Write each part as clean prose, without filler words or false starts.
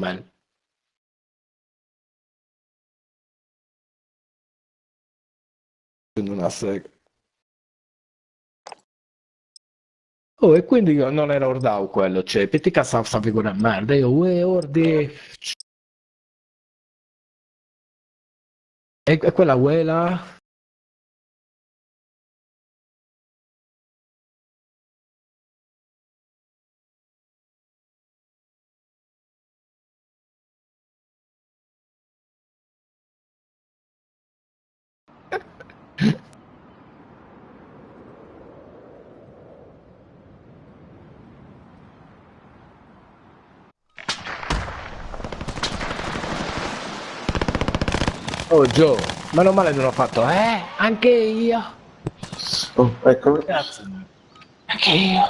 Man. Una sega. Oh, e quindi non era Ordau quello, cioè, perché sta figura di merda, io, uè, Ordi, e quella uela? Oh, Joe, meno male non ho fatto, anche io, Oh, ecco. cazzo, anche io.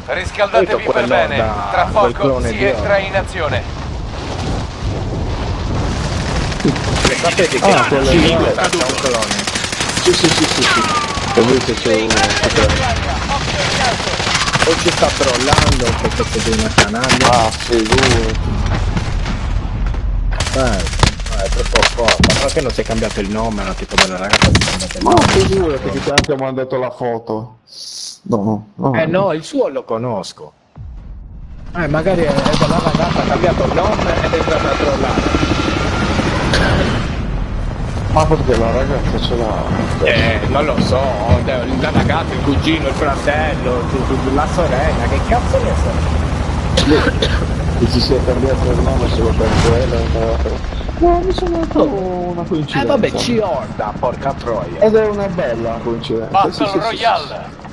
Riscaldatevi Poi per quello bene. Tra quel poco clone si di entra Ordi. in azione. Sapete che quello sì, è questa c'è un clone. sì. Ho visto su O ci sta trollando, o che cazzo di una canaglia. Ah, sicuro. È troppo forte. Ma perché non si è cambiato il nome? No? Tipo della ragazza si è cambiato il Ma nome. sicuro che ti ha anche mandato la foto. No, No, il suo lo conosco. Magari è della ragazza, ha cambiato il nome ed è entrata a trollare. Ma perché la ragazza ce l'ha? Non lo so, la ragazza, il cugino, il fratello, la sorella, che cazzo ne so? Che si sia cambiato il nome solo per quello. No, mi sembra una coincidenza. Vabbè, Ciorda, porca troia. Ed è una bella coincidenza. Battle Royale.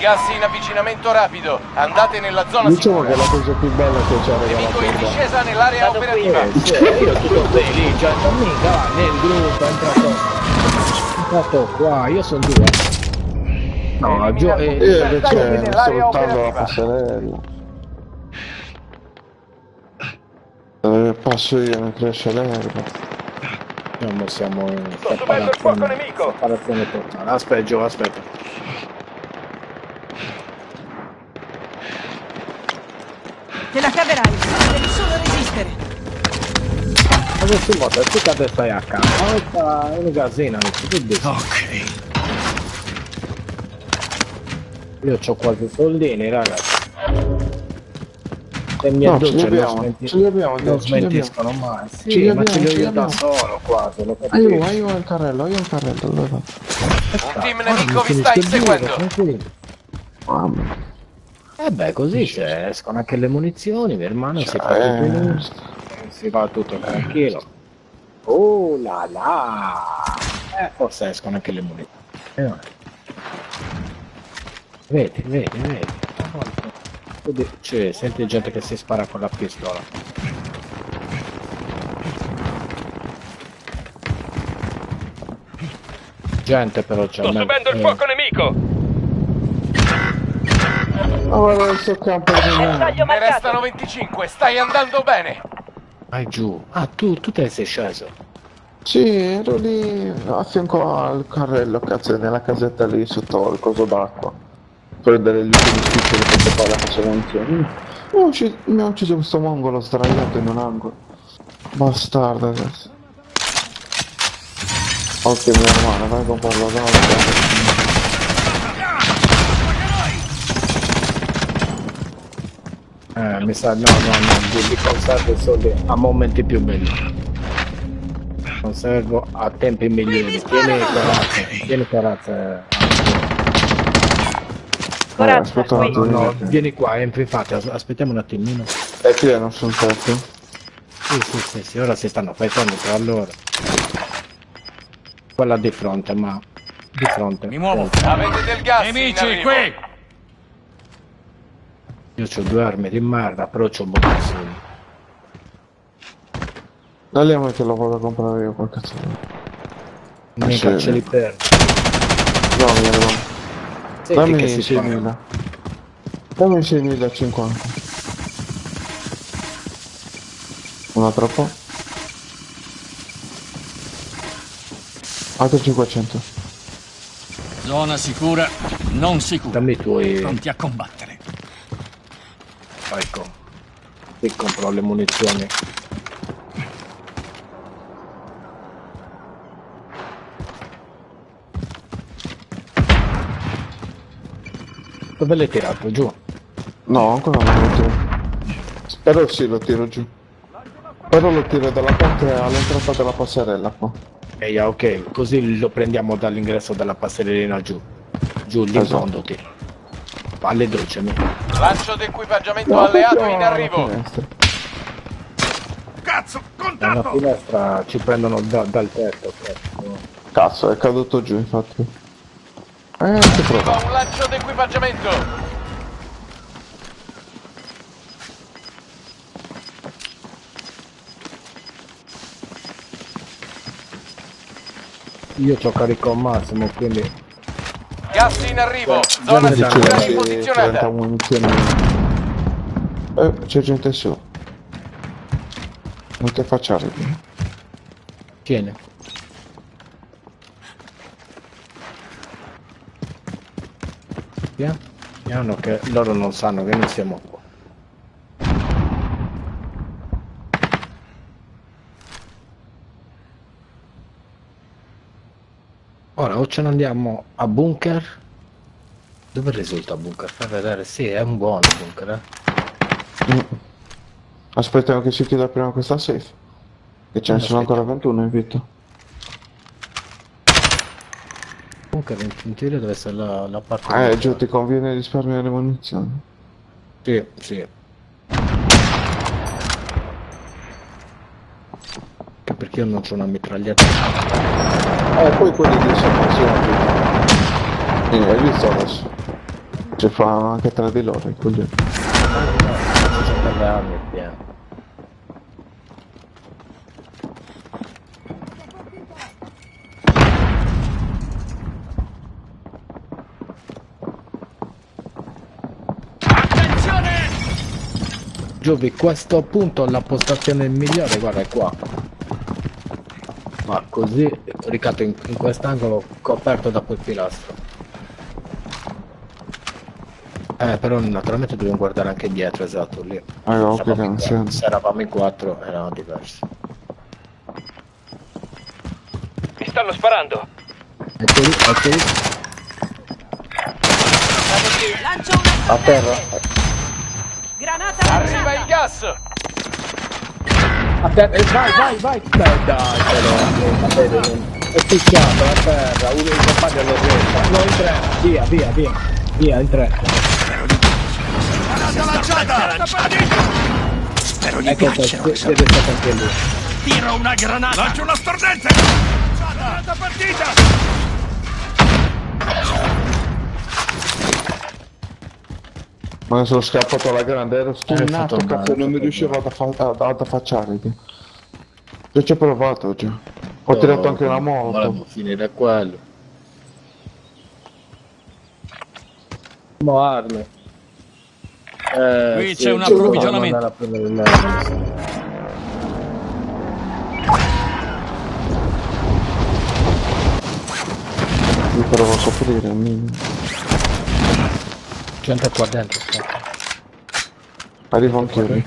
Gas in avvicinamento rapido. Andate nella zona Diciamo sicura. che la cosa più bella che ci ha regalato Nemico in il gioco. discesa nell'area operativa. Io tutto felice, mica va nel gruppo, è entrato qua, io sono due. No, Io che c'è, sto nell'area lottando la operativa. passerella. Passo io, non cresce l'erba. Siamo in Sto subendo il fuoco nemico. separazione totale. Aspetta, Gio, aspetta. Te la caverai, devi solo resistere. Adesso modo, tu che stai a casa? È un casino, tu dici. Ok. Io c'ho quasi soldini, ragazzi. Se mi No, adduce ce li abbiamo, non ce li abbiamo. smentiscono mai. Ce Sì, li ma ce li ho abbiamo, io da solo qua, te lo capisco. Io ho il carrello, allora. Un team nemico vi sta inseguendo. Mamma. Beh, così se escono anche le munizioni, mia hermano, si fa tutto si va tutto tranquillo. Oh là là! Forse escono anche le munizioni. Vedi. Cioè, senti gente che si spara con la pistola. Gente però c'è. Sto subendo il fuoco nemico. Ma guarda questo campo di me. Ne restano 25. Stai andando bene. Vai giù. Ah, tu te ne sei sceso. Sì, ero lì a fianco al carrello, cazzo, nella casetta lì sotto il coso d'acqua. Prendere gli ultimi spiccioli che fa la faccia munizioni. Mi ha ucciso questo mongolo sdraiato in un angolo. Bastardo, ragazzi. Ok, mia hermana, vai a comprarlo dopo. Mi sa, no, di conserve solo a momenti più belli. Conservo a tempi migliori. Tieni corazza. Aspetta un poi- attimo. No, vieni qua, infatti, aspettiamo un attimino. È pieno sul tetto. Sì, ora si stanno facendo tra loro. Quella di fronte, ma di fronte. Mi muovo. Avete del gas in Nemici, arrivo. qui! Io c'ho due armi di merda, però c'ho munizioni. Dagliamo che lo vado a comprare io quel cazzo. Mica sì. ce li perdo. No, mi arrivo. Senti Dammi che si 6.000. Dammi 6.050. Una troppo? Altro 500. Zona sicura, non sicura. Dammi i tuoi. Pronti a combattere. Ecco. Ti compro le munizioni. Dove l'hai tirato? Giù? No, ancora non lo tiro. Però sì, lo tiro giù. Però lo tiro dalla parte all'entrata della passerella qua. Ok, così lo prendiamo dall'ingresso della passerellina giù. Giù, lì Esatto. pronto, tiro. Palle docemi. Lancio d'equipaggiamento alleato in arrivo. Finestra. Cazzo, Dalla contatto! finestra ci prendono dal tetto. Cazzo, è caduto giù infatti. Che Arriva prova. un lancio d'equipaggiamento. Io c'ho carico al massimo, quindi Gas in arrivo. Già Zona mi danno sicura le- 30 riposizionata. munizioni. C'è gente su. Non ti faccia ridere. tieni. Piano che loro non sanno che noi siamo qua. Ora o ce ne andiamo a bunker. Dove risulta bunker? Fai vedere, sì, è un buono bunker, Aspettiamo che si chiuda prima questa safe. Che ce ne sono ancora 21 in vita. Bunker in teoria deve essere la parte Giù ti conviene risparmiare le munizioni. Sì, sì. Anche perché io non c'ho una mitraglietta. Poi quelli lì sono hai visto adesso? Ci fanno anche tra di loro i coglioni. C'ho per le armi pieno. Giovi, questo appunto la postazione migliore, guarda è qua. Ma così caricato in quest'angolo coperto da quel pilastro. Però naturalmente dobbiamo guardare anche dietro, esatto, lì. Ok, anziano. Se eravamo in 4 era diverso. Mi stanno sparando. Ecco lì. Lancio una A terra. granata Arriva lanciata. il gas. Vai! Dai, però. È picchiato a terra, uno in compagno lo riesce. No, in tre. Via, in tre. Granata lanciata! Spero gli Ecco, piacciono. siete stati anche lì. Tiro una granata! Lancio una stordente! Granata partita! Ma sono scappato alla grande, ero stunnato, fatto cazzo, bene, non mi fatto riuscivo ad affacciare. Io ci ho provato già. Ho tirato anche la moto. Volevo finire quello. Mo armi. Qui c'è un devo approvvigionamento. andare a prendere le armi. Io provo a soffrire un minimo. Gente qua dentro. Aspetta. Arrivo anch'io. Qualche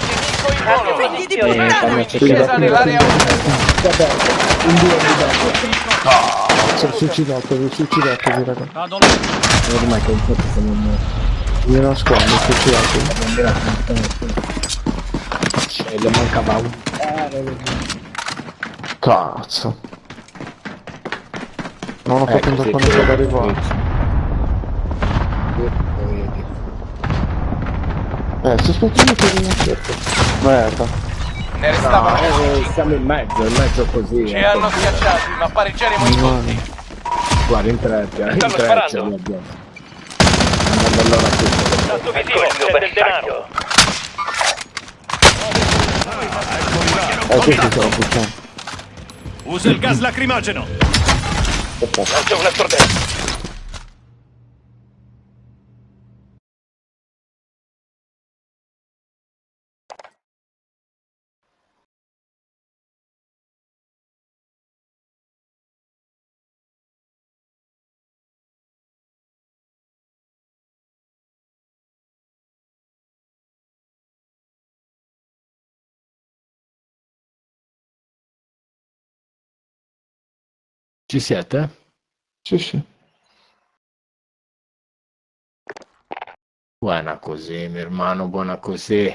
nemico in volo. Figli di puttana! In discesa nell'area 1. Sono suicidatevi raga. Vado là. Ormai che un po' sono Mi nascondo, suicidatevi. le mancava un. Cazzo. Non ho fatto un Così, zappone per arrivare. Si aspetta che mi aspetto. Merda. Ne restavano 5. Siamo in mezzo così. Ci hanno schiacciati, ma pareggeremo i conti. Guarda, in tre, Stanno sparando. Andando allora tutto. Tanto visivo, c'è del denaro. Questi sono puttani. Usa il gas lacrimogeno! Lancio una stordente. Ci siete? Sì, sì. Buona così, mio hermano, buona così.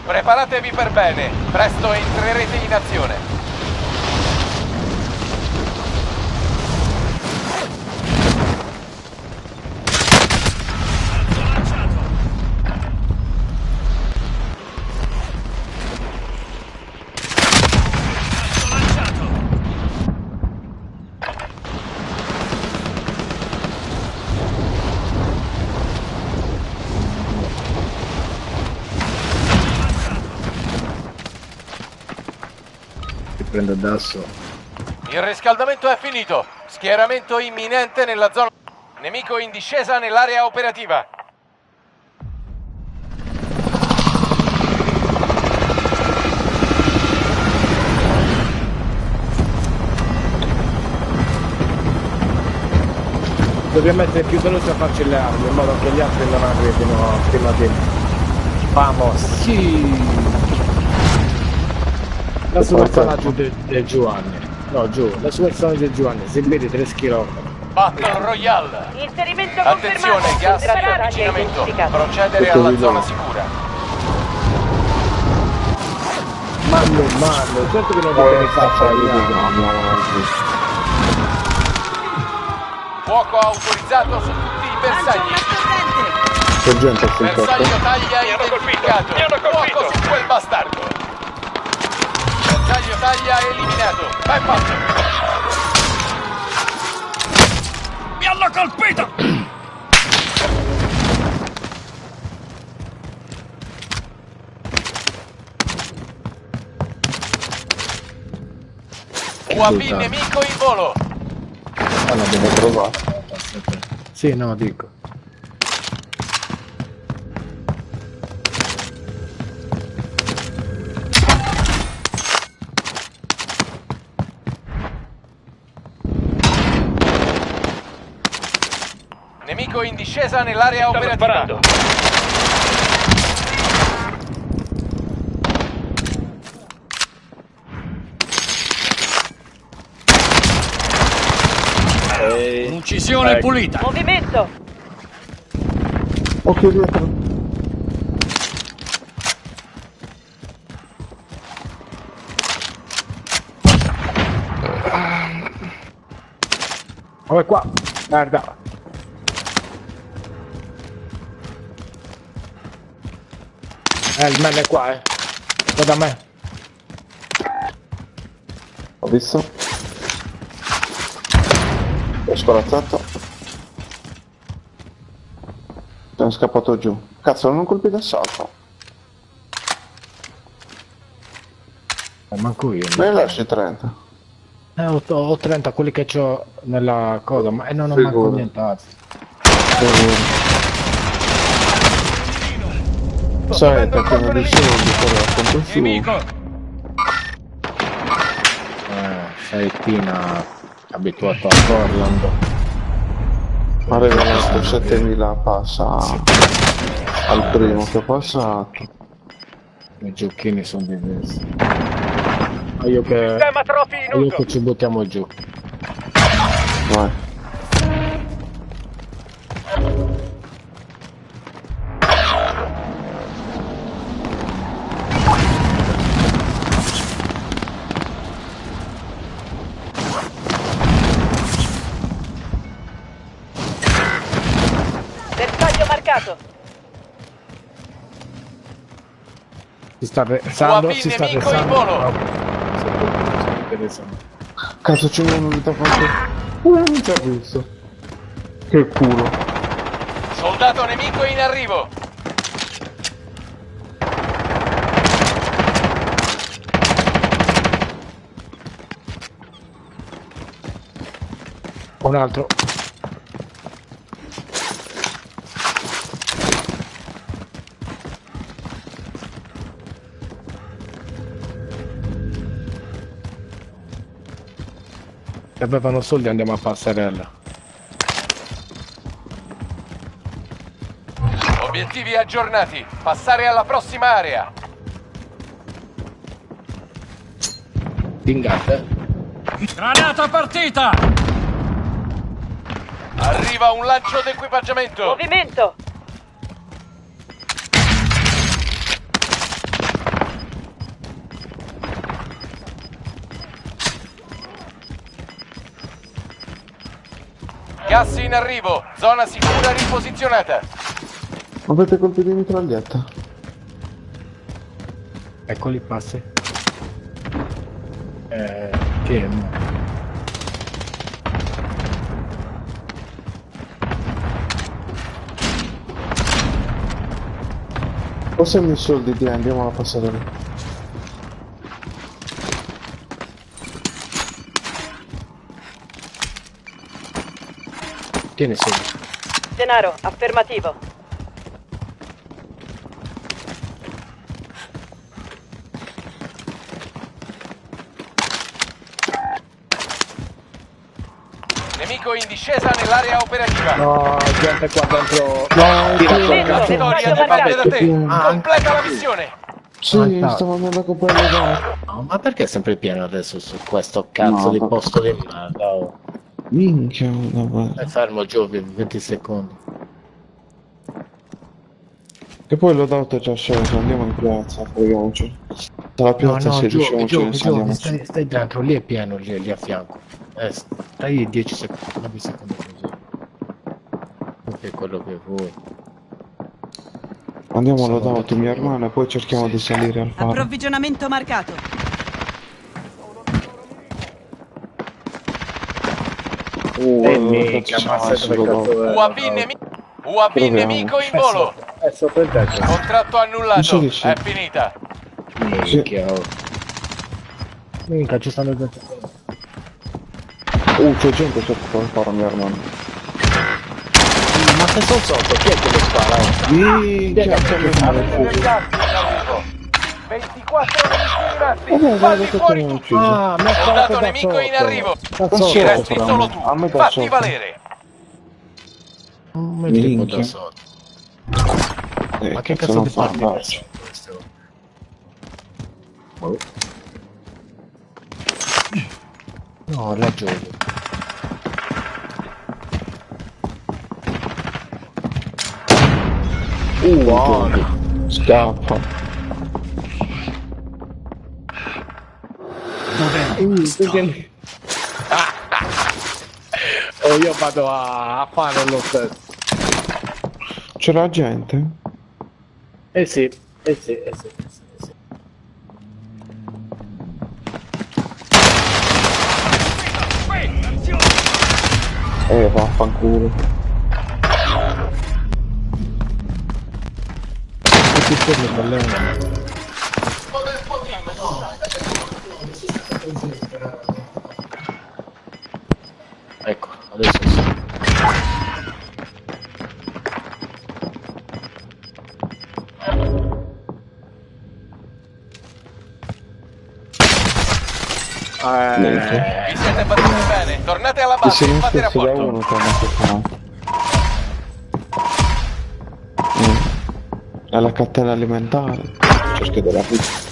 Preparatevi per bene, presto entrerete in azione. Ti prendo addosso. Il riscaldamento è finito. Schieramento imminente nella zona. Nemico in discesa nell'area operativa. Dobbiamo essere più veloci a farci le armi, in modo che gli altri non arrivino prima di noi. Vamos, sì! La supersanaggio del Giovanni. No, giù, la supersanaggio del Giovanni, se vedi 3 km. Battle Royale. Inserimento Attenzione, confermato. gas in Preparati, avvicinamento. identificato. Procedere alla zona sicura. Mando, certo che non ti devi fare. Fuoco autorizzato su tutti i bersagli. C'è gente sul tetto. Bersaglio taglia identificato. Fuoco su quel bastardo. Bersaglio taglia eliminato. Ben fatto. Mi hanno colpito! UAV nemico in volo. Ah, l'abbiamo trovato. Sì, no, dico. Nemico in discesa nell'area operativa. Un'uccisione pulita. Movimento. Occhio dietro. Oh, qua, guarda. Il man è qua, Guarda me. Ho visto. Ho scorazzato. Sono scappato giù. Cazzo, non colpi d'assalto. Manco io. Me ne lasci 30. Ho 30 quelli che ho nella cosa, ma non ho Sicuro. manco nient'altro. Sai, perché non riuscivo di correre contro su. Nemico. Sei Tina abituato a Portland. Arrivano 7000 passa al primo che ho passato. I giochini sono diversi. Ma io che ci buttiamo giù. Vai. marcato. Si sta rezzando, UAV si sta nemico in rezzando. volo. Cazzo, c'è una novità quanto... non ci ho visto. Che culo. Soldato nemico in arrivo. Un altro. Se avevano soldi andiamo a passerella. Obiettivi aggiornati. Passare alla prossima area. Pingate. Granata partita! Arriva un lancio d'equipaggiamento. Movimento. Gas in arrivo. Zona sicura riposizionata. Avete colpi di mitraglietta? Eccoli passi. Che Passiamo i soldi, dai, andiamo alla passerella. tieni soldi. Denaro, affermativo. Nemico in discesa nell'area operativa. No, gente qua dentro. La vittoria dipende da te. Completa la missione. Sì, no. stavo andando a comprare le cose. No, ma perché è sempre pieno adesso su questo cazzo di posto di merda? Oh. Minchia, vabbè. È fermo giù 20 secondi. E poi l'ho dato già sceso, andiamo in piazza, proviamoci. Dalla piazza se riusciamo ci andiamo. Stai dentro, lì è pieno, lì a fianco. Stai 10 secondi, 9 secondi così. Ok, quello che vuoi. Andiamo all'auto, mia hermana, e poi cerchiamo di salire al faro. Approvvigionamento marcato. Mica, ma sei UAV nemico in volo. è sopra il tetto. Contratto annullato. È finita. Minchia, oh. Minchia, ci stanno dentro. C'è gente sotto il faro, mia hermana. Ma se sono sotto, chi è che lo spara? Minchia, c'è mia hermana. 24 rimasti. Falli fuori tutti. Ah, mi ha Soldato nemico in arrivo. Cazzo, Resti solo tu. A me da Fatti sotto. valere. mi tipo da sotto. Ma che cazzo non di fa? farmi adesso? No, laggiù. Buono. Scappa. Oh, io vado a fare lo stesso. C'era gente? Eh sì. Vaffanculo. Tutti fermi con le ecco, adesso sì. Vi siete battuti bene. Tornate alla E base. se non Fate stesso da rapporto. uno che hanno fatto. È la catena alimentare. Cerca della pizza.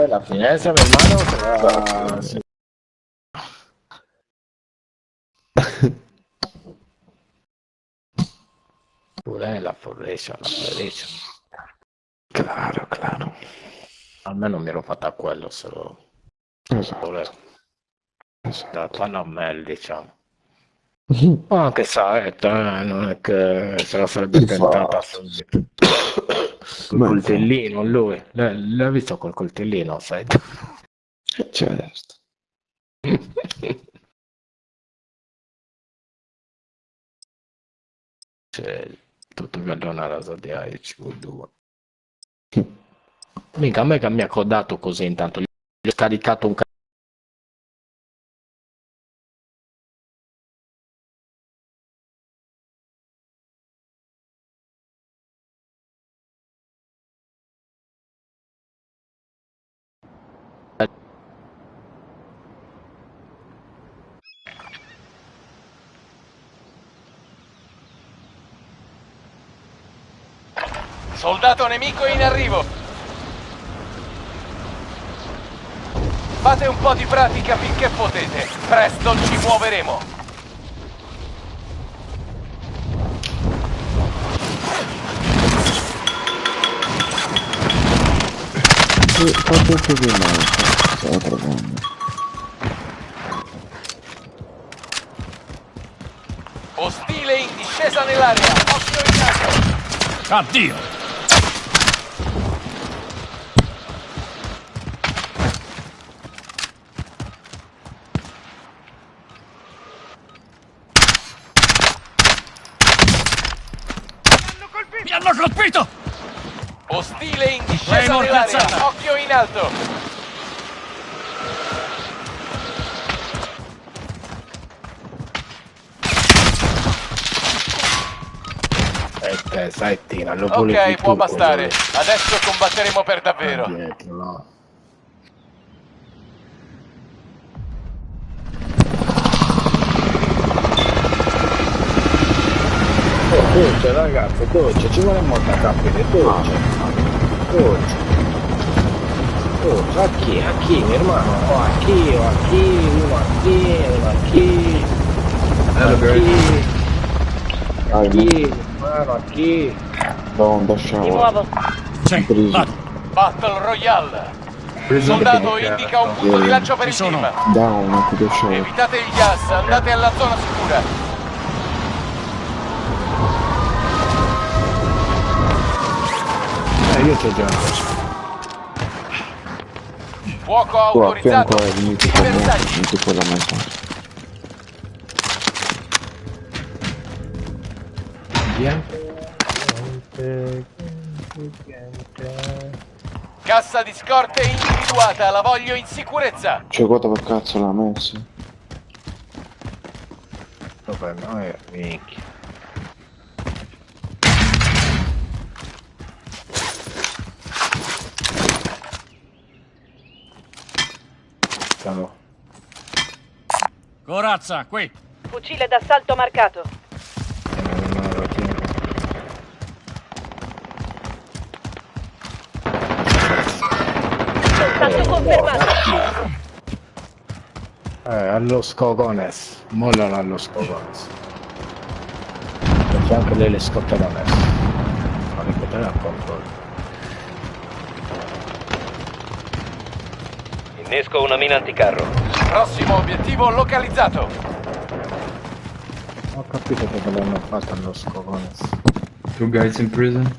La finestra, mia mano. Sì. Pure la forrescia. Claro. Almeno mi ero fatta quello, se lo Esatto. volevo. Fanno a me, diciamo. Ma anche Saetta, non è che se la sarebbe tentata subito. Col coltellino, lui. L'ha visto col coltellino, Saetta? Certo. Cioè, tutto che dona la Sadia e ci vuole due. Mica a me che mi ha codato così intanto, gli ho scaricato un Soldato nemico in arrivo. Fate un po' di pratica finché potete. Presto ci muoveremo. Fate un po' di male, stavo trovando. Ostile in discesa nell'area. Occhio in naso. Addio! Mi hanno colpito! Ostile in discesa Claymore nell'area. cazzata. Occhio in alto. Saettina, lo volevi Ok, tu, può bastare. cosa Adesso combatteremo per davvero. dietro, no? Dolce ragazzi, dolce, ci vuole molta capire, dolce. Dolce. Dolce, a chi, mi hermano? Oh, a chi, uno a chi, hermano, a chi. Onda shower. Mi muovo. Sì, vado. Battle Royale. Soldato indica un punto di lancio per il Ci sono. team. Down, anche da shower. Evitate il gas, andate alla zona sicura. Io c'ho già. Fuoco Qua a autorizzato. fianco è il mitico Bersagli. mitico lamento. Cassa di scorte individuata, la voglio in sicurezza. Cioè, guarda per cazzo l'ha messa. Vabbè, no, minchia. Ciao. Corazza, qui. Fucile d'assalto marcato. Contatto confermato. Allo Scogones. Mollano allo Scogones. Perché anche lei le scotterones. Ma ripetere a controllo. Innesco una mina anticarro. Prossimo obiettivo localizzato. Ho capito che l'hanno fatto allo Scogones. 2 guys in prison.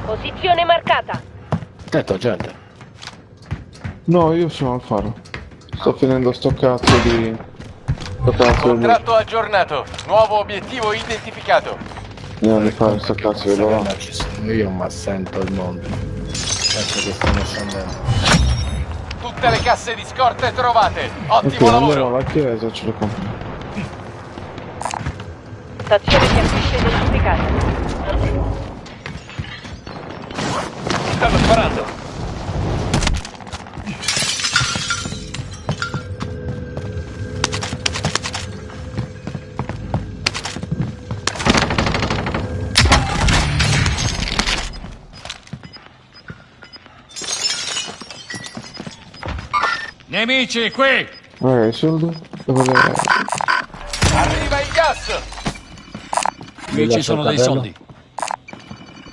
Posizione marcata. Detto gente. No, io sono al faro. Sto finendo sto cazzo di... Sto cazzo di... Contratto aggiornato. Nuovo obiettivo identificato. Andiamo a fare sto cazzo di loro. Non ci sono io, ma sento il mondo. Penso che stiamo scendendo. Tutte le casse di scorte trovate. Ok, Ottimo andiamo lavoro. alla chiesa, ce le compro. Stazione di acquisto identificata. Stanno sparando. Nemici, qui. I soldi? Dove le... Arriva il gas. Qui ci sono dei soldi.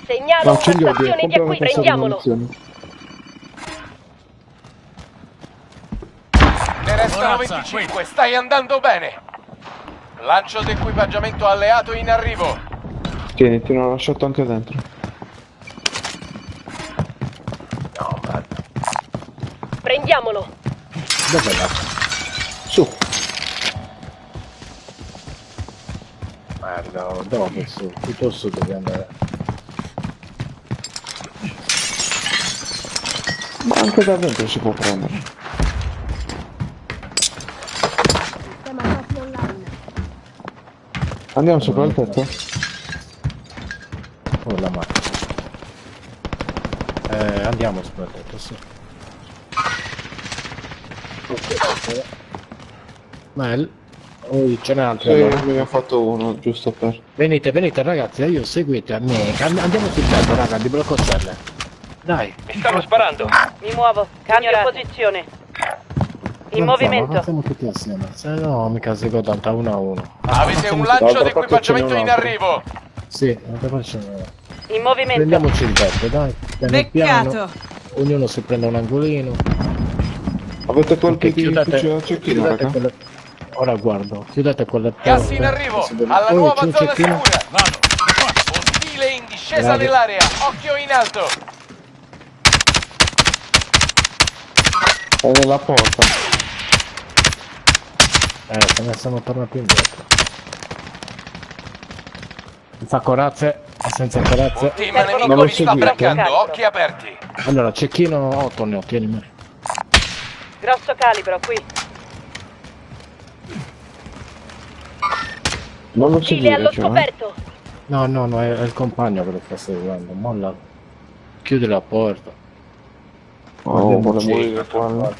Segnalo una ce li ho dietro, stazione di compriamo acquisto. questa Prendiamolo. munizioni. Ne restano Corazza, 25, stai andando bene. Lancio d'equipaggiamento alleato in arrivo. Tieni, ti ho lasciato anche dentro. No, merda. Prendiamolo. Dove va? Su. Merda, dove su? Tutto su devi andare. Ma anche da dentro si può prendere. Sistema proprio online. Andiamo sopra il tetto? Oh, la macchina. Andiamo sopra il tetto, sì. Mel? Oh, ce n'è altro Sì, allora. ne ho fatto uno, giusto per... Venite, venite ragazzi, io seguite a me. Andiamo sul tetto, raga, di blocco celle. Dai. Mi stanno sparando. Mi muovo. Cambio posizione. In movimento. Facciamo tutti assieme. Se no, mica si godanta 1-1. Avete un lancio d'equipaggiamento in arrivo. Sì, non te facciamo. In movimento. Prendiamoci il tetto, dai. Piano piano. Peccato. Ognuno si prende un angolino. Avete colpi di chiudete, fucile a cecchino, chiudete raga? quelle... Ora guardo, chiudete quelle Gas in arrivo. Alla nuova c'è un zona cecchino. sicura. Vado. Ostile in discesa Grazie. nell'area. Occhio in alto. È nella porta. Se ne siamo tornati indietro. Mi fa corazze, senza corazze. Un team Non nemico lo vi sta seguite? braccando. Occhi aperti. Allora, cecchino 8 ne ho, tienimi. Grosso calibro qui. Non lo Stile seguire, allo cioè. scoperto. No, è il compagno che lo sta seguendo. Molla. Chiudi la porta. Oh, vuole Guardiamoci. morire qua.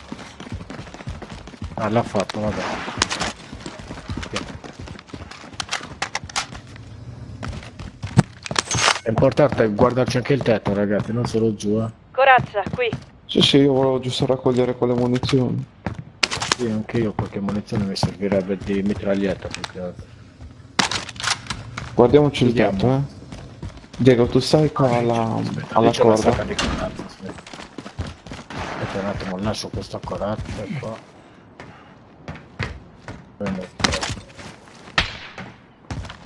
Ah, l'ha fatto, vabbè. È importante guardarci anche il tetto, ragazzi, non solo giù, eh. Corazza qui. Sì, sì, io volevo giusto raccogliere quelle munizioni. Sì, anche io qualche munizione mi servirebbe di mitraglietta più che altro. Guardiamoci il Vediamo. tetto, Diego, tu stai qua alla C'è una corda. sacca di corazze, sì. Aspetta un attimo, lascio questa corazza qua. Prendo.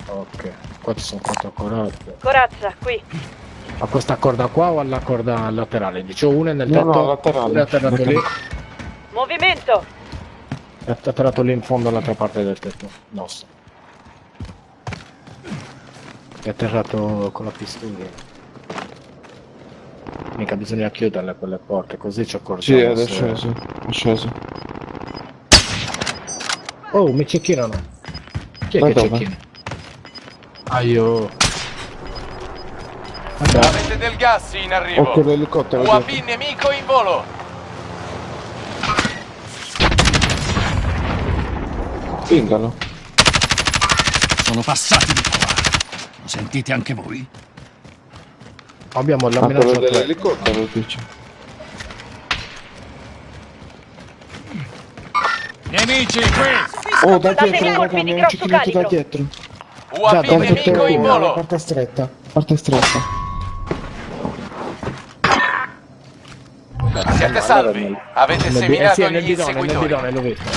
Ok, qua ci sono 4 corazze. Corazza qui. A questa corda qua o alla corda laterale? Dicevo una è nel No, tetto, no, laterale. una è atterrato lì, Movimento. è atterrato lì in fondo all'altra parte del tetto nostro. È atterrato con la pistola. Mica bisogna chiuderle quelle porte, così ci accorgiamo. Sì, ed è se- sceso. È sceso. Oh, mi cecchinano. Chi è Ma che dove? cecchina? Aio. Vabbè, Avete del gas in arrivo. Occhio l'elicottero. UAV dietro. nemico in volo. Pingalo. Sono passati di qua. Lo sentite anche voi? abbiamo la Ma quello minaccia atleta. dell'elicottero, dice. Nemici, qui! Oh, da State dietro, colpi raga, di mi hanno grosso cecchinato da calibro. dietro. UAV nemico in volo. Porta stretta. Parte stretta. Siete salvi. Avete seminato Sì, è nel gli bidone, inseguitori. l'ho visto.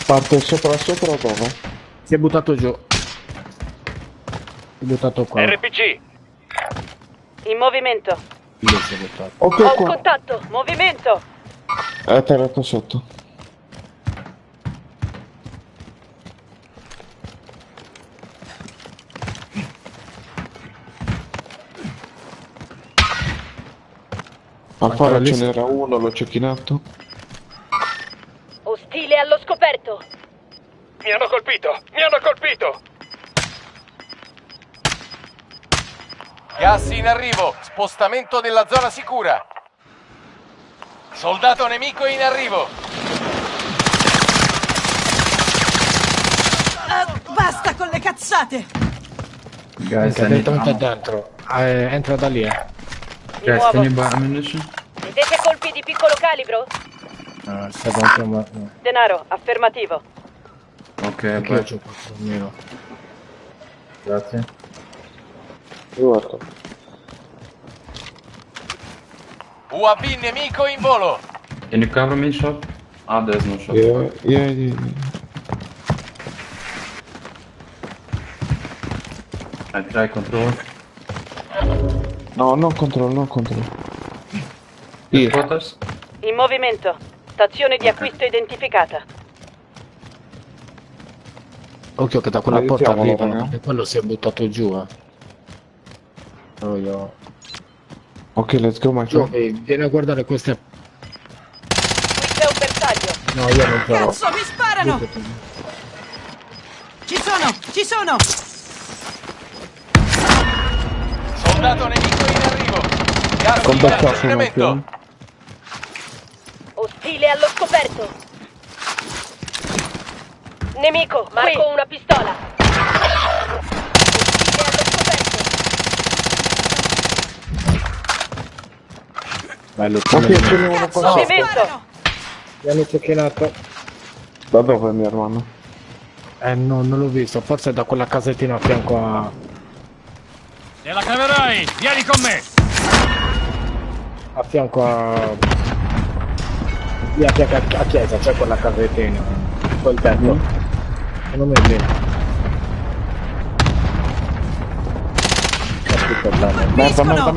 Parte sopra o dove? Si è buttato giù. Si è buttato qua. RPG. In movimento. Lì si è buttato. Occhio Ho un qua. contatto. Movimento. È atterrato sotto. Al Ancora faro lì ce sì. n'era uno, l'ho cecchinato. Ostile allo scoperto. Mi hanno colpito. Mi hanno colpito. Gas in arrivo. Spostamento della zona sicura. Soldato nemico in arrivo. Basta con le cazzate! Guys, I need Direttamente ammo. dentro. Entra da lì, Mi Guys, muovo. can you buy ammunition? Vedete colpi di piccolo calibro? Sta dentro, ma... no. Denaro. Affermativo. Ok, Anche io bye. c'ho 4.000. Grazie. Guarda. UAV nemico in volo. Can you cover me, shop? Ah, there's no shop. Yeah. I try control. No, non controllo. Here. Quarters? In movimento. Stazione di acquisto identificata. Occhio che da quella porta Aiutiamolo, arrivano, raga. perché quello si è buttato giù, Ok, let's go, my friend. Giovi, vieni a guardare queste... Qui c'è un bersaglio. No, io non però. Cazzo, mi sparano! Ci sono! Soldato nemico in arrivo. Gas Contatto in incremento. Ostile allo scoperto. Nemico, marco una pistola. Ostile allo scoperto. Bello, Ok, ce n'è uno Cazzo, qua mi sotto. sparano! Piano cecchinato. Da dove, mio hermano? No, non l'ho visto, forse è da quella casettina a fianco a... Te la caverai! Vieni con me! a fianco a... lì a fianco a chiesa, c'è quella casettina, quel tetto. Non mi viene. Merda.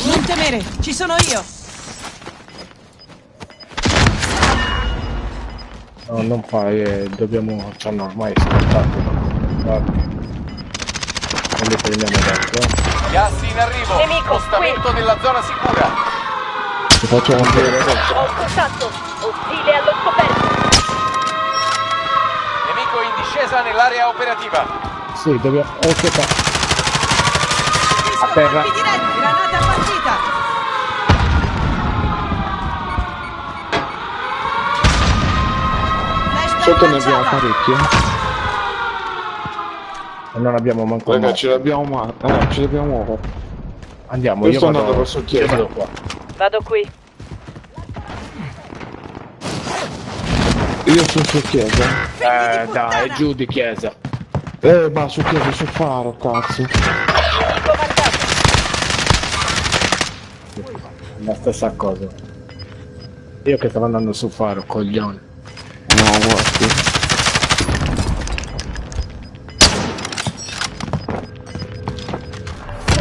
Non temere, ci sono io! No, non fai, dobbiamo... cioè no, ormai è scontato. Guarda. Non li prendiamo dentro. Gas in arrivo. Nemico, Spostamento della zona sicura. Ti faccio vedere. Ho contatto. Ostile allo scoperto. Nemico in discesa nell'area operativa. Sì, dobbiamo... ok, A terra. colpi diretti, granata partita! Flashbang Sotto ne abbiamo lanciata. parecchie. E non abbiamo manco Raga, un ce l'abbiamo ora. Andiamo, Io io sto vado, andando verso io chiesa. vado qua. Vado qui. Io sono su chiesa. Dai, giù di chiesa. Ma su chiesa, su faro, cazzo. Nemico marcato. La stessa cosa. Io che stavo andando su faro, coglione. No, guarda.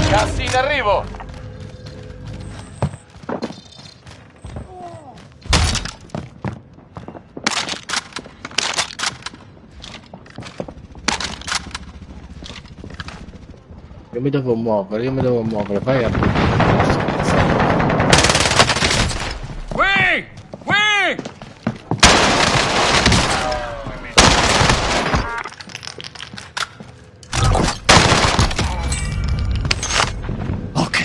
Gas in arrivo. Io mi devo muovere, vai a... Qui! Qui! Ok.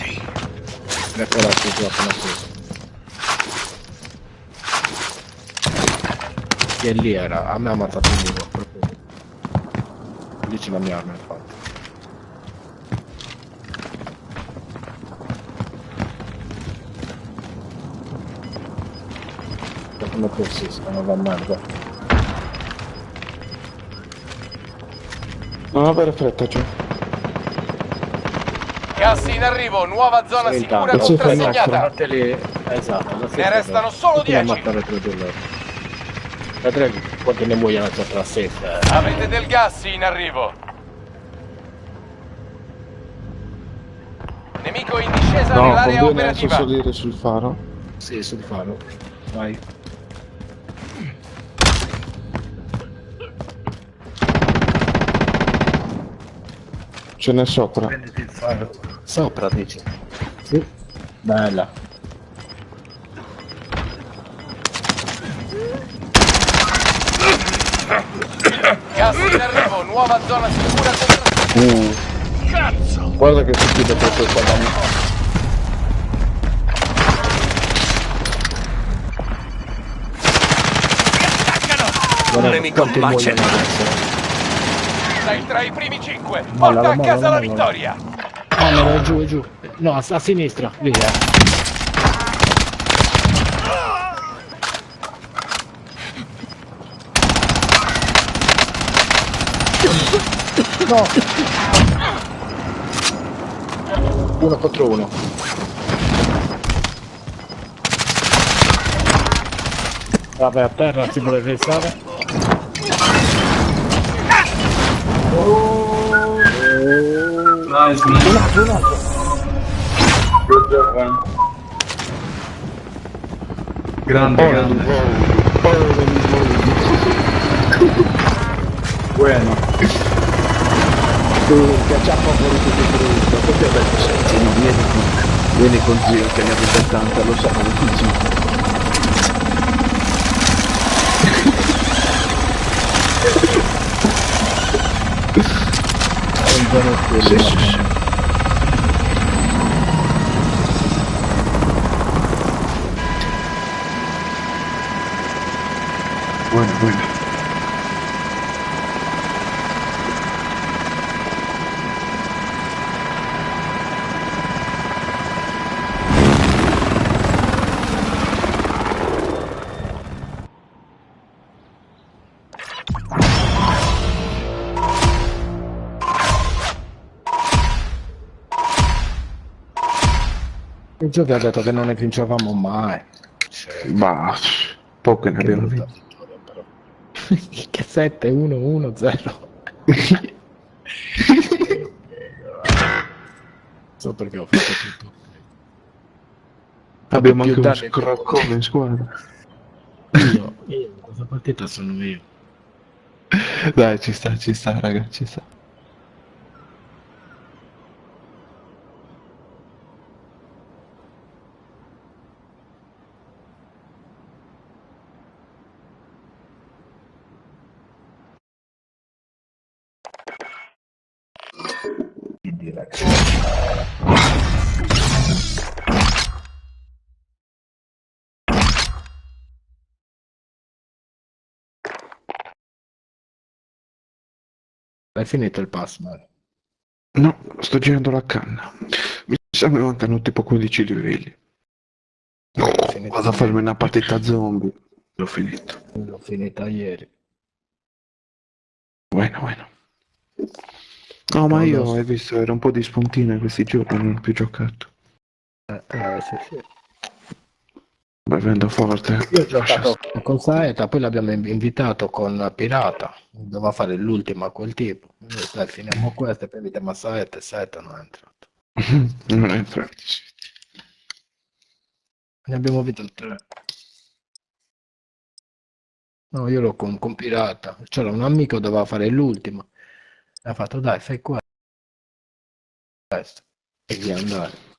Eccola qui, appena qui. Che lì era, a me ha ammazzato vivo, proprio. Lì c'è la mia arma, infatti. Come persiscono, la merda. Non avere fretta, giù. Gas in arrivo. Nuova zona sicura Intanto, contrassegnata. esatto. Ne restano solo 10. Vedrai quanti ne muoiono sotto la stessa. Avete del gas in arrivo. Nemico in discesa No, nell'area conviene adesso operativa. salire sul faro. Sì, sul faro. Vai. Ce n'è sopra. Prenditi il faro. Sopra, dici. Sì. Bella. Gas in arrivo. Nuova zona sicura contrassegnata. Guarda che si chiude per questa donna. Nemico macellato. Sei tra i primi 5. Porta a casa la vittoria. No, è giù, è giù. No, a sinistra, via. No! Uno contro uno. Vabbè, a terra si vuole fissare. Nice, man. Un altro. Good job, man. Grande, grande. Bueno. Che c'ha proprio di tutto. Perché ho detto, senti, vieni con zio che ne ha 70, lo so, ma non con zio. Sì, sì, sì. Bueno. Il gioco ha detto che non ne vincevamo mai. Ma poco ne abbiamo vinto. Che 7-1-1-0. So perché ho fatto tutto. Abbiamo più anche un danni. scroccone in squadra. Io, in questa partita sono io. Dai, ci sta, raga, ci sta. Hai finito il pass, man? No, sto girando la canna. Mi sa che mi mancano tipo 15 livelli. Vado a farmi una partita zombie. L'ho finito. L'ho finita ieri. Bueno. No, ma io, hai visto, ero un po' di spuntina in questi giorni, non ho più giocato. Sì. Vai vendo forte. Io ho giocato con Saeta, poi l'abbiamo invitato con Pirata. Doveva fare l'ultimo a quel tipo. Dai, finiamo questo e poi invitiamo a Saeta e Saeta non è entrato. Non è entrato, sì. Ne abbiamo vinto 3. No, io l'ho con Pirata. C'era un amico che doveva fare l'ultimo. Ha fatto, dai, fai questo. E via andare.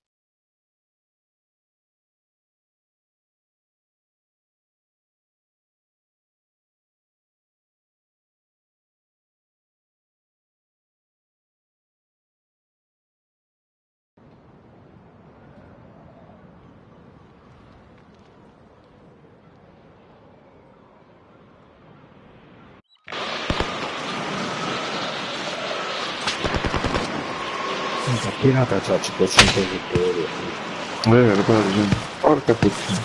Pirata c'ha 500 vittorie. Porca puttana.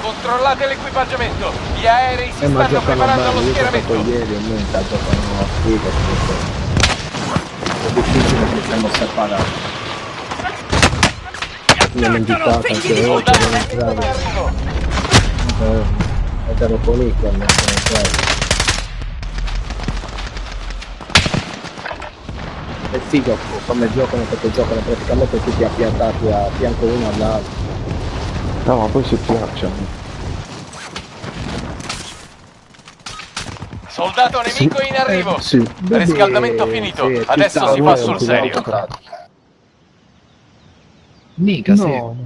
Controllate l'equipaggiamento. Gli aerei si Ma stanno giocano preparando bene, allo io ho giocato schieramento. ieri e noi giocano a sfiga. È difficile che siamo separati. Mi hanno invitato anche oggi per entrare. Ed ero lì che mi hanno entrato. È figo come giocano, perché giocano praticamente tutti appiattati a fianco uno all'altro. No, ma poi si piacciono. Soldato nemico in arrivo. Sì. Riscaldamento finito. Sì, Adesso si va sul serio. Mica, sì. No.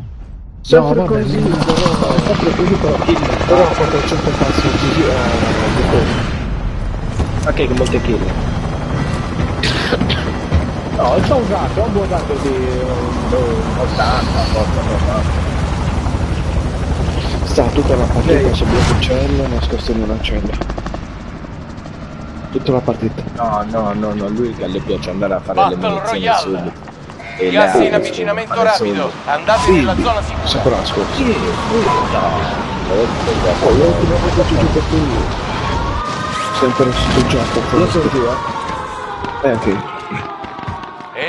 Sempre No, vabbè, così, no. Sempre così però però 400 passi così ok, che molte kill. No, ci ho usato di 80, forse 90. sta tutta la partita su blocco uccello nascosto in una cella. Tutta la partita. No, lui che le piace andare a fare le Battle munizioni Royale. subito. Gas in avvicinamento rapido. Andate nella zona sicura. Sempre nascosto. Sì, L'ultima volta che ho giocato io. Sempre sto gioco. lo so io. Anche io.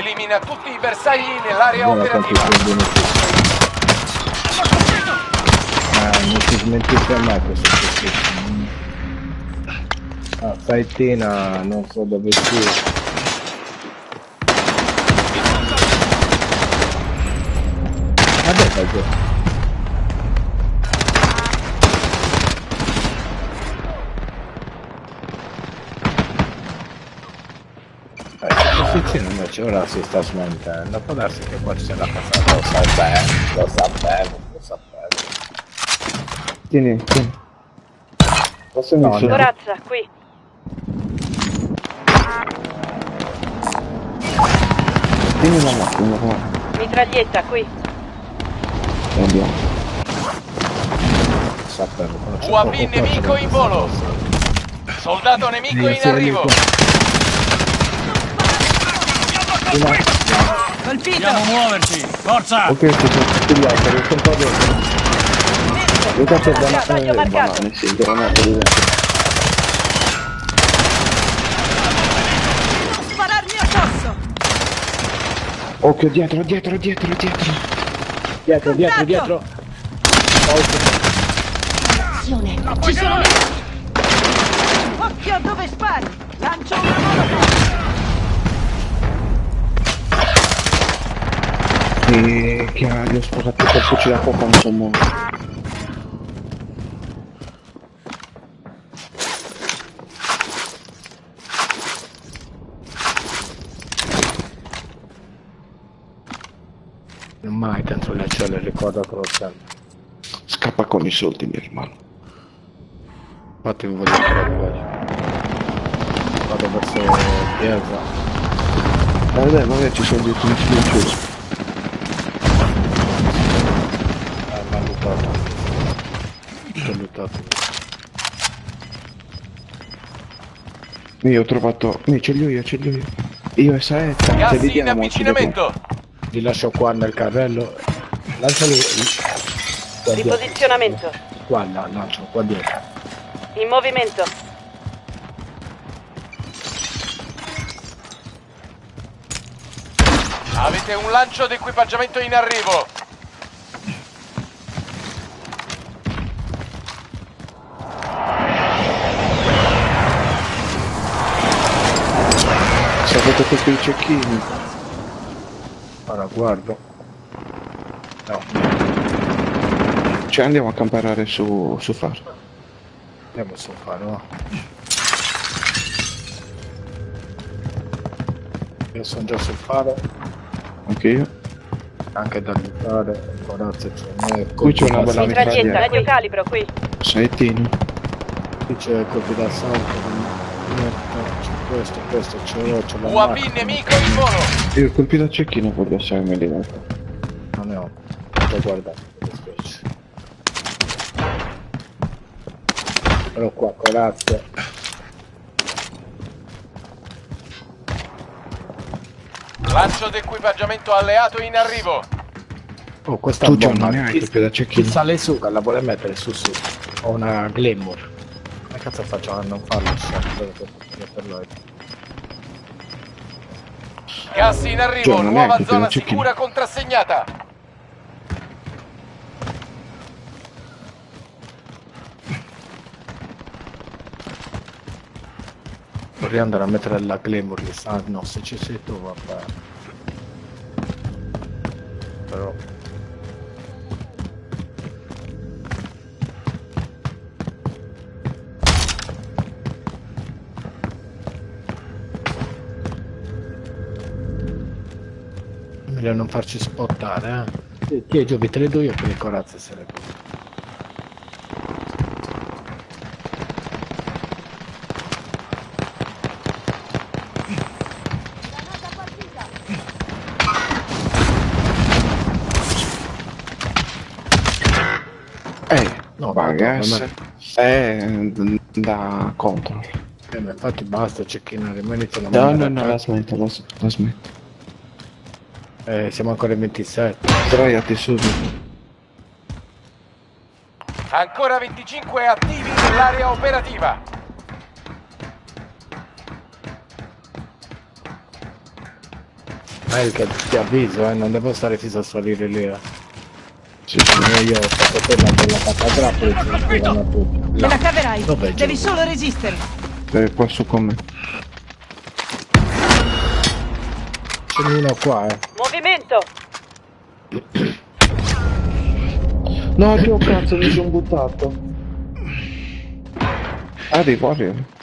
Elimina tutti i bersagli nell'area Guarda quanti operativa. soldi non si smentisce mai questo specifico. Saittina, non so dove sia. Vabbè, fai tu. Posizione invece ora si sta smentendo, può darsi che qua c'è la casa, lo sapevo. Tieni. Posso No, iniziare? Corazza, qui. Tieni la macchina, guarda. Mitraglietta, qui. E andiamo. Sapevo. UAV nemico in volo. Soldato nemico in arrivo. Colpito! Dobbiamo muoverci! Forza! Ok, ci sono tutti gli altri, sono qua dentro. Luca c'è Taglio marcato. banane, sì, granate di dentro. Non spararmi addosso! Occhio, dietro. Dietro. Azione! Ci sono nemici! Occhio dove spari! Lancio una molotov! E che gli ho sposato per fucile a fuoco, non so muovere. Non mai dentro le celle, ricordatelo sempre. Scappa con i soldi, mio hermano. Infatti vi voglio fare quello. Vado verso chiesa. Vabbè, ci sono dietro un silencioso. Mi ha lutato. Ho lutato. Io ho trovato... ce li ho io. Io e Saetta, se Gas in vediamo... avvicinamento. Li lascio qua nel carrello. Lanciali qua dietro. Riposizionamento. Qua lancio, qua dietro. In movimento. Avete un lancio d'equipaggiamento in arrivo. Se avete colpito il cecchino. Ora guardo. No, Cioè andiamo a camperare su faro. andiamo su faro. Io sono già sul faro, Anche io. anche da lutare, corazza c'è me. Qui c'è una bella Mitraglietta, mitraglietta. radio calibro, qui. Saettino. Qui c'è colpi d'assalto, c'è questo, c'è la UAV macchina. nemico in volo. Io colpito a cecchino voglio essere milimetro. Non ne ho, sto guardando, mi dispiace. Però qua, corazza. Lancio d'equipaggiamento alleato in arrivo. Oh, questa Tu bomba, non ne hai chi, colpito a chi cecchino. sale su, che la vuole mettere su. Ho una Glamour. Che cazzo faccio a non farlo? Per lui. Gas in arrivo, Cioè, non nuova è che zona c'è chi- sicura contrassegnata. Vorrei andare a mettere la Glamour lì. Ah no, se ci sei tu vabbè. Però meglio non farci spottare, eh. Ti Giovi, te le do io per le corazze se le vuoi. No, Bagas. È da control. ma infatti basta cecchinare, ma iniziano a No, mandare la smetto. siamo ancora in 27. Sdraiati subito. Ancora 25 attivi nell'area operativa. Ma è che ti avviso, non devo stare fisso a salire lì. Sì, sì. Io ho fatto quella della patagrappa e ci scrivono tutti. Te la caverai. Dov'è Devi Giulio? solo resistere. Qua su con me. Ce n'è uno qua, Movimento. No, che cazzo, mi sono buttato. Arrivo.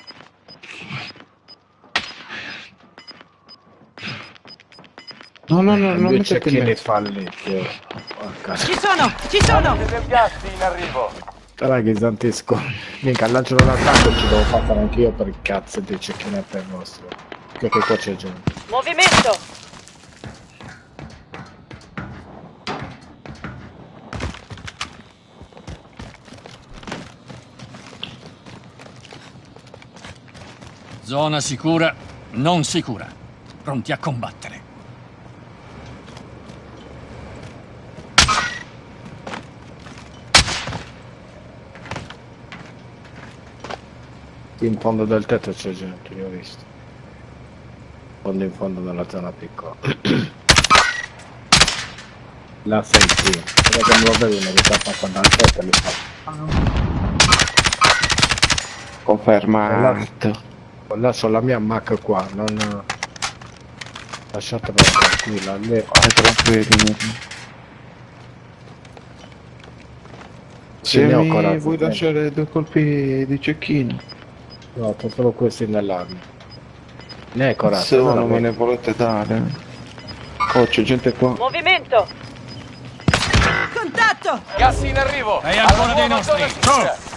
No, non Due mi cecchini falliti. Porca. Ci sono. Avete del gas in arrivo. Raga, santesco. Mica, lanciano l'attacco, ci devo fare anche io per il cazzo dei cecchini per nostro. Perché qua c'è gente. Movimento. Zona sicura, non sicura. Pronti a combattere. Qui in fondo del tetto c'è gente, li ho visto. In fondo della zona piccola. Là sei qui. Però che non lo vedo, mi sta passando dal tetto e li fa. Confermato. Là sono la mia Mac qua, non... Lasciatela tranquilla, lei... Tranquilli. Se ne ho mi coraggio, vuoi lasciare 2 colpi di cecchino? No, ho solo questi nell'arma. Ne hai coraggio, Se allora non me ne volete dare. Oh, c'è gente qua. Movimento. Contatto. Gas in arrivo. È ancora Alla dei nuova nostri. zona sicura.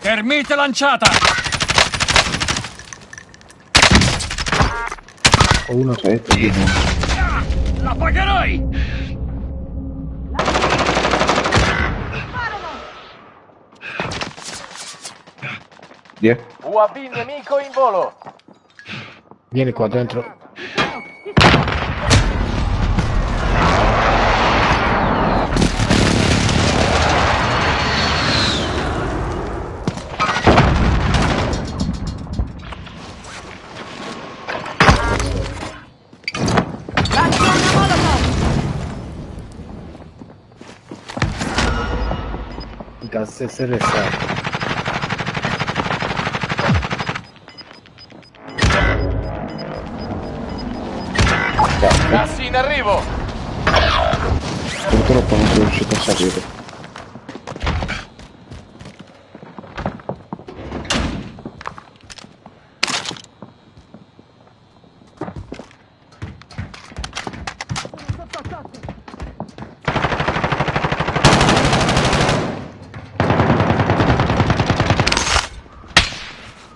Termite lanciata! Ho uno Aspetta, di nuovo. La pagherai! Via. UAV nemico in volo. Vieni qua dentro. Lancio una molotov. Gas SRS. Gas in arrivo. Purtroppo non sono riuscito a salire.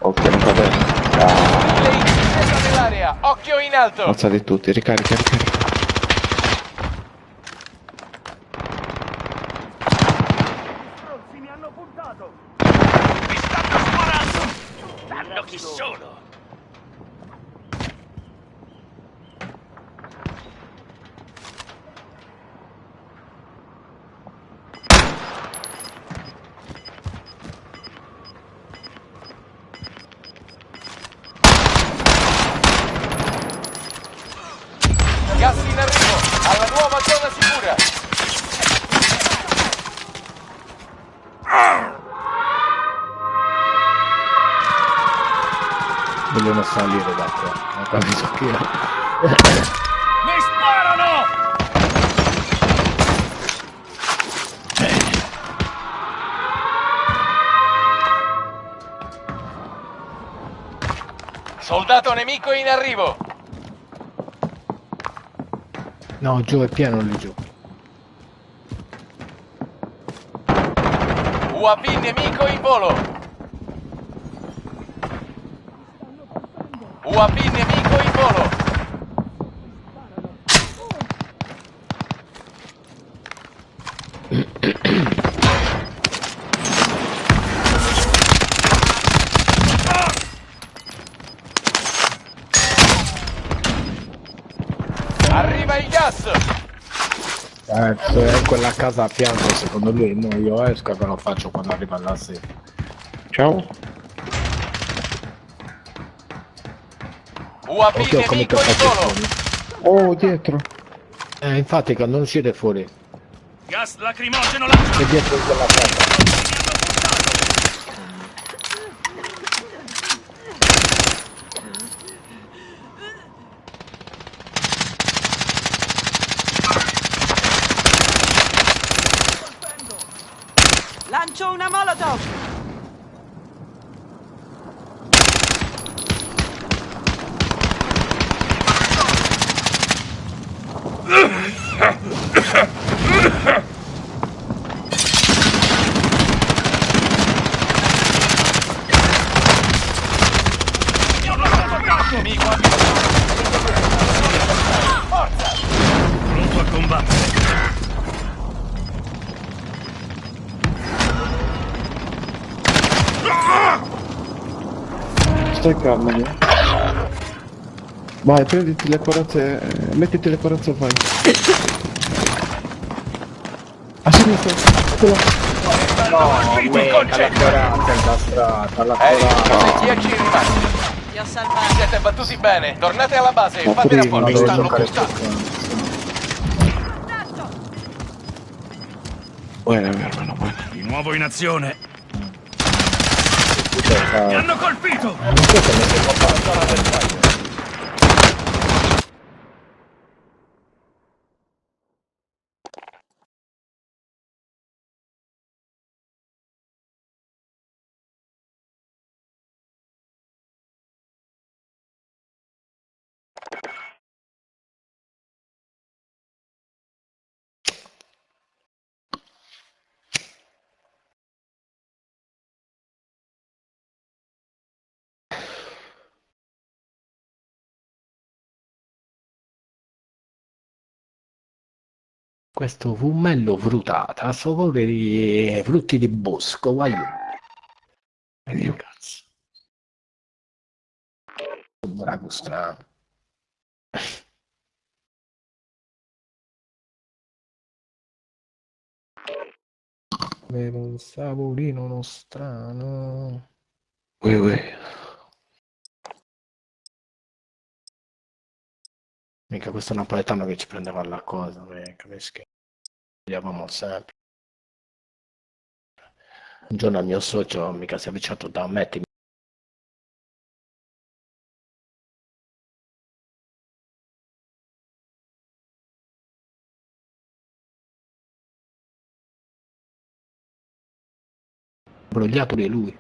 Ok, non va bene. Lei in discesa nell'area. Occhio in alto. Alzati tutti, ricarica. Mi hanno puntato. Mi stanno sparando! Sanno chi sono! Gas in arrivo. Alla nuova zona sicura. Vogliono salire da qua. Non capisco che... Mi sparano! Soldato nemico in arrivo. No, giù è pieno lì giù. UAV nemico in volo. UAV nemico in volo. Se è quella casa a fianco, secondo lui, no, io esco e ve lo faccio quando arriva la sera. Ciao. UAV Occhio, come nemico in volo. Oh, dietro. Infatti quando uscite fuori, Gas lacrimogeno lanciato. è dietro quella casa. Lancio una molotov! Nemico a forza! Pronto a combattere. Stai calmo, io. Vai, prenditi le corazze, mettiti le corazze e vai. A sinistra, Colpito il concetto! Chi è chi rimane? Ti ho salvato. Siete battuti bene, tornate alla base, Ma fate prima, rapporto. Devo Stanno giocare puntando. buona, hermano, buona. Di nuovo in azione. Mi Non hanno colpito! so se mi sono fatto la bersaglio. Questo fumello frutata, a favore di frutti di bosco, vai. Vedi cazzo. Bravo strano. Avere un saporino uno strano. Mica questo napoletano che ci prendeva alla cosa, mica, che scherziamo sempre. Un giorno il mio socio mica si è avvicinato da me, imbrogliato di lui.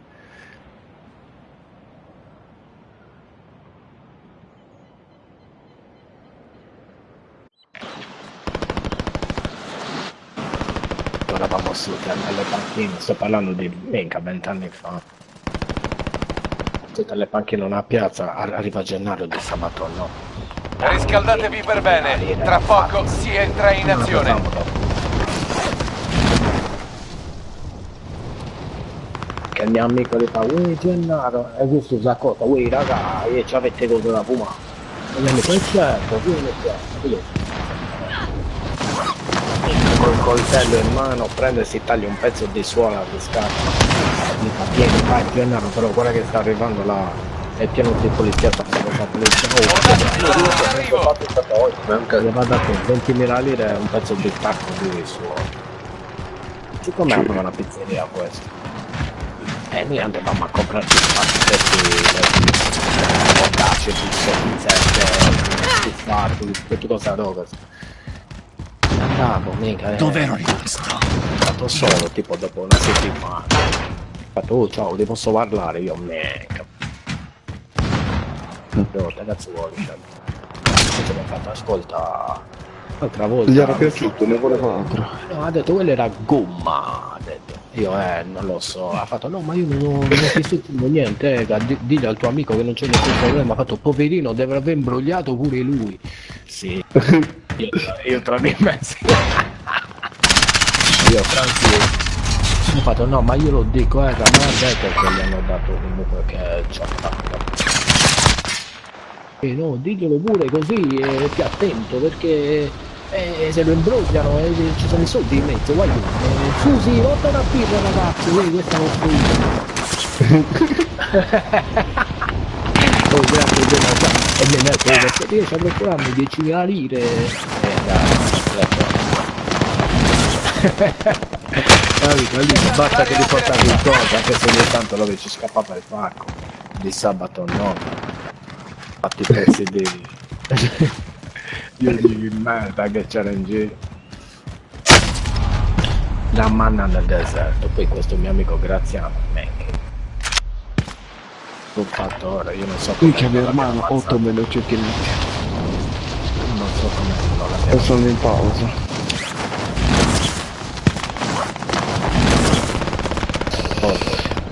Eravamo seduti alle panchine, sto parlando di mica 20 anni fa. Tutte le panchine in una piazza, arriva gennaio di sabato, no. Riscaldatevi per bene, tra poco si entra in azione. Che il mio amico gli fa, uè Gennaro, e questo sa cosa, uè raga, e ci avete cosa da fumare. E gli amico, certo, vieni qua, col coltello in mano prende e si taglia un pezzo di suola di scatola. Mi fa vieni, vai Gennaro, però guarda che sta arrivando là, è pieno di polizia, sta la polizia. Gli va dato 20.000 lire e un pezzo di tacco di suola. Siccome aveva una pizzeria questo. E noi andavamo a comprarci focacce, pizzette, tutte cose ad ovest. Andavo, mica, Dove ero rimasto? stato solo, tipo dopo una settimana. Ho fatto, oh ciao, ti posso parlare? Io, mica. Che cazzo vuoi? Cioè, mi ha fatto, ascolta, l'altra volta... Gli era piaciuto, ne voleva altro. No, ha detto, quello era gomma, ha detto. Io, non lo so. Ha fatto, no, ma io non ti sentivo niente, digli al tuo amico che non c'è nessun problema. Ha fatto, poverino, deve aver imbrogliato pure lui. Sì. Io tra di mezzo. Io, Franzi, ho fatto, no, ma io lo dico, ma ha detto che gli hanno dato comunque che c'ha fatto. E no, diglielo pure così, più attento, perché E se lo imbrogliano e ci sono i soldi in mezzo, guarda. Scusi, porta una birra ragazzi, vedi questa non oh, grazie già. E me ne perché riesce a procurarmi 10.000 lire. Lì basta che li portare in cosa, anche se ogni tanto lo ci scappa per il pacco. Di sabato no. Fatti i pezzi di... Io dico merda che c'era in giro. La manna nel deserto. Poi questo mio amico Graziano, l'ho fatto ora, io non so come... Qui mio hermano 8 velocicchetti. Non so come non l'abbiamo... E sono in pausa.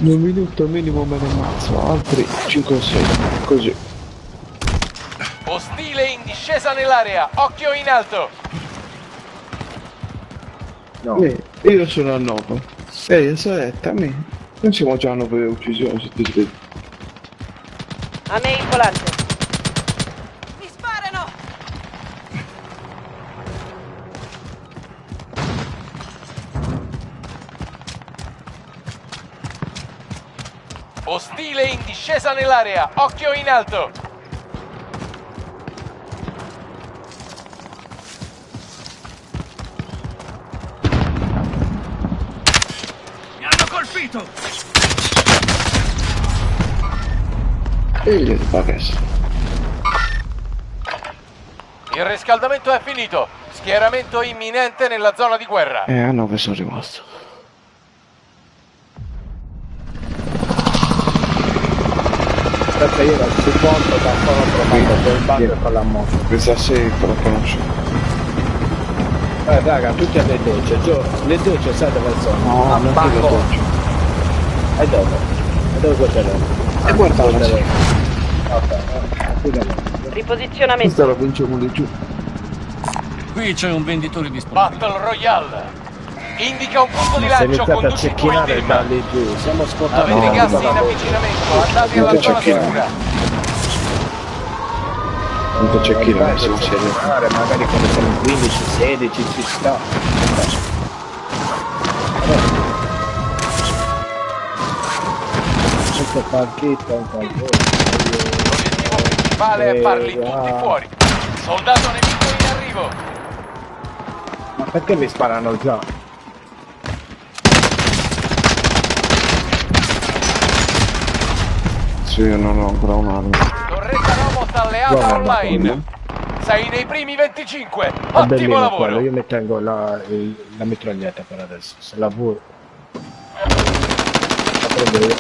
In un minuto minimo me ne ammazzo, altri 5 o 6, così. Ostile in discesa nell'area, occhio in alto. No. Io sono a 9. Ehi, Saletta, a me. Non siamo già a 9 uccisioni, se ti svegli. A me il volante. Mi sparano! Ostile in discesa nell'area, occhio in alto. Mi hanno colpito! E gli pagas. Il riscaldamento è finito. Schieramento imminente nella zona di guerra. A 9 sono rimasto. Aspetta, io dal supporto da sono trovato quel bando con la moto. Questa safe la conosco. Raga, tutti alle docce, le docce sai dove sono? No, a non Bacco. ti docce. E dove? E dove guarderemo? E guardate. Riposizionamento. Questa la vinciamo di giù. Qui c'è un venditore disponibile. Battle Royale. Indica un punto di Si è lancio, iniziato a conduci tu il cecchinare team. da lì giù, siamo scottati. Avete No, gas no, in no. avvicinamento, andate Non alla ti zona cecchinare. sicura. Non ti cecchinare, siamo seri. Magari quando siamo in 15, 16 ci sta. Questo palchetto è un qualcosa. L'obiettivo principale è farli tutti fuori. Soldato nemico in arrivo. Ma perché mi sparano già? Sì, io non ho ancora un'arma. Torretta Nomos alleata Guarda, online. Sei nei primi 25. Va Ottimo bellino lavoro. quello, io mi tengo la mitraglietta per adesso, se la vuoi. La prendo io.